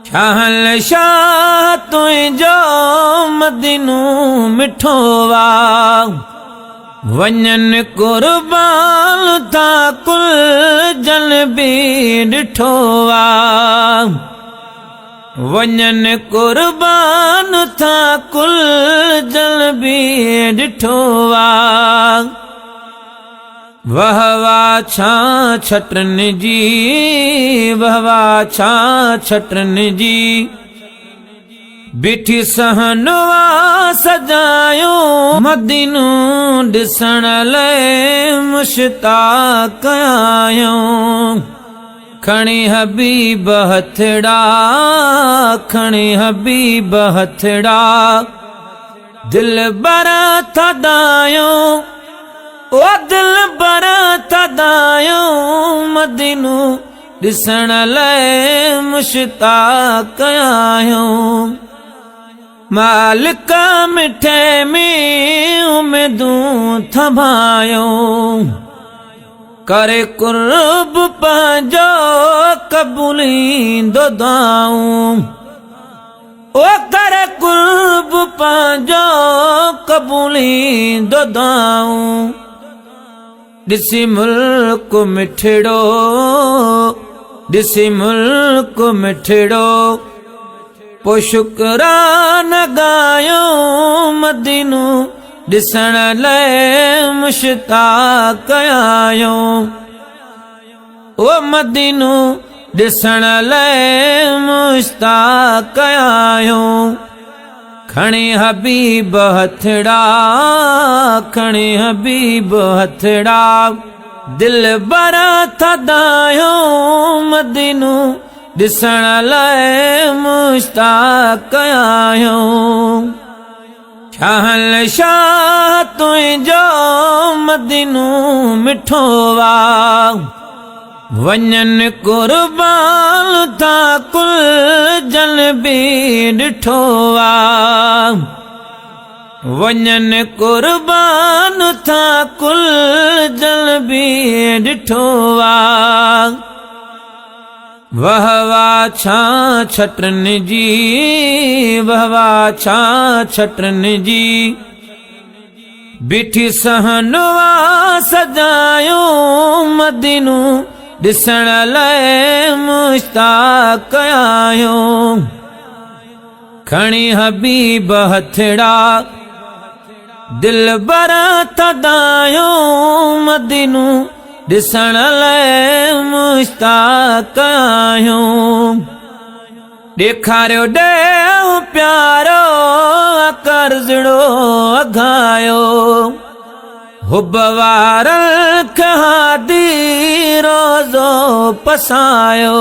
शाहल शाह तुंहिंजो मदीनो मिठो वा वञनि कुर्बान था कुल जन बि ॾिठो वा वञनि कुर्बान था कुल जन बि ॾिठो वा वह वाह छा छटनि जी वह वाह छा छटनि जी बिठी सहनवा सजायो मदीनो ॾिसण लाइ मुश्ताक़ आहियूं खणी हबीब हथड़ा खणी हबीब हथड़ा दिल बरा थदायो ओ दिल बरा थदायो मदीनो ॾिसण लाइ मुश्ताक़ आहियूं मालिक मिठे में उम्मीदूं थमायो करे कुर्ब पंहिंजो क़बूलींदो दुआऊं ओ करे कुर्ब पंहिंजो क़बूलींदो दुआऊं ॾिसी मुल्क मिठड़ो ॾिसी मुल्क मिठड़ो पो शुक्रान गायो मदीनो ॾिसण लाइ मुश्ताक़ आहियूं ओ मदीनो ॾिसण लाइ मुश्ताक़ आहियूं खणी हबीब हथड़ा खणी हबीब हथड़ा दिल बरा थदायो मदीनो ॾिसण लाइ मुश्ताक़ आहियूं शाहल शाह तुंहिंजो मदीनो मिठो वा वञनि कुर्बान था कुल जन बि ॾिठो वा वञनि कुर्बान था कुल जन बि ॾिठो वा वह वाह छा छटनि जी वह वाह छा छटनि जी बिठी सहनवा सजायो मदीनो ॾिसण लाइ मुश्ताक़ आहियूं खणी हबीब हथड़ा दिल बरा थदायो मदीनो ॾिसण लाइ मुश्ताक़ आहियूं ॾेखारियो ॾेउ प्यारो कर्ज़ड़ो अघायो हुब वारनि खे हादी रोज़ो पसायो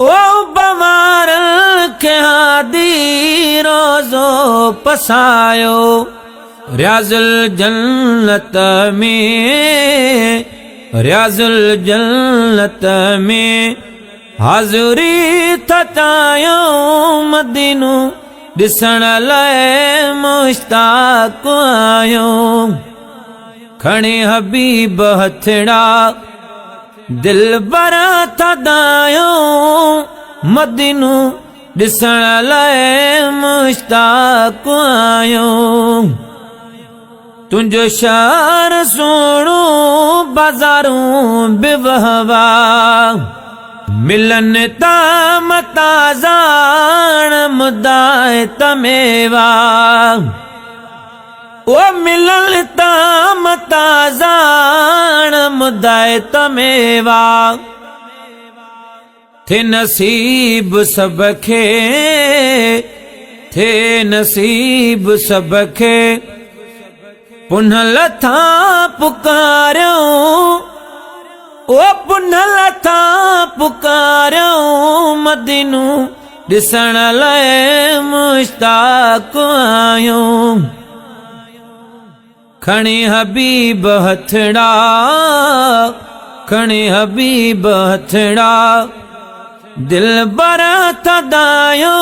ओ हुब वारनि खे हादी रोज़ो पसायो रियाज़ुल जन्नत में रियाज़ुल जन्नत में हाज़ुरी थचायो मदीनो ॾिसण लाइ मुश्ताक़ आहियूं खणी हबीब हथड़ा दिल बरा थदायो मदीनो ॾिसण लाइ मुश्ताक़ आहियूं तुंहिंजो शहर सोणो बाज़ारूं बि वहवा मिलन ताम ताज़ाण मुदाए तमेवा ओ मिलन ताम ताज़ाण मुदाए तमेवा थे नसीब सबखे थे नसीब सबखे पुनः लथा पुकारियो ओ पुनः लथा पुकारियो मदीनो ॾिसण लाइ मुश्ताक़ आहियूं खणी हबीब हथड़ा खणी हबीब हथड़ा दिल बरा थदायो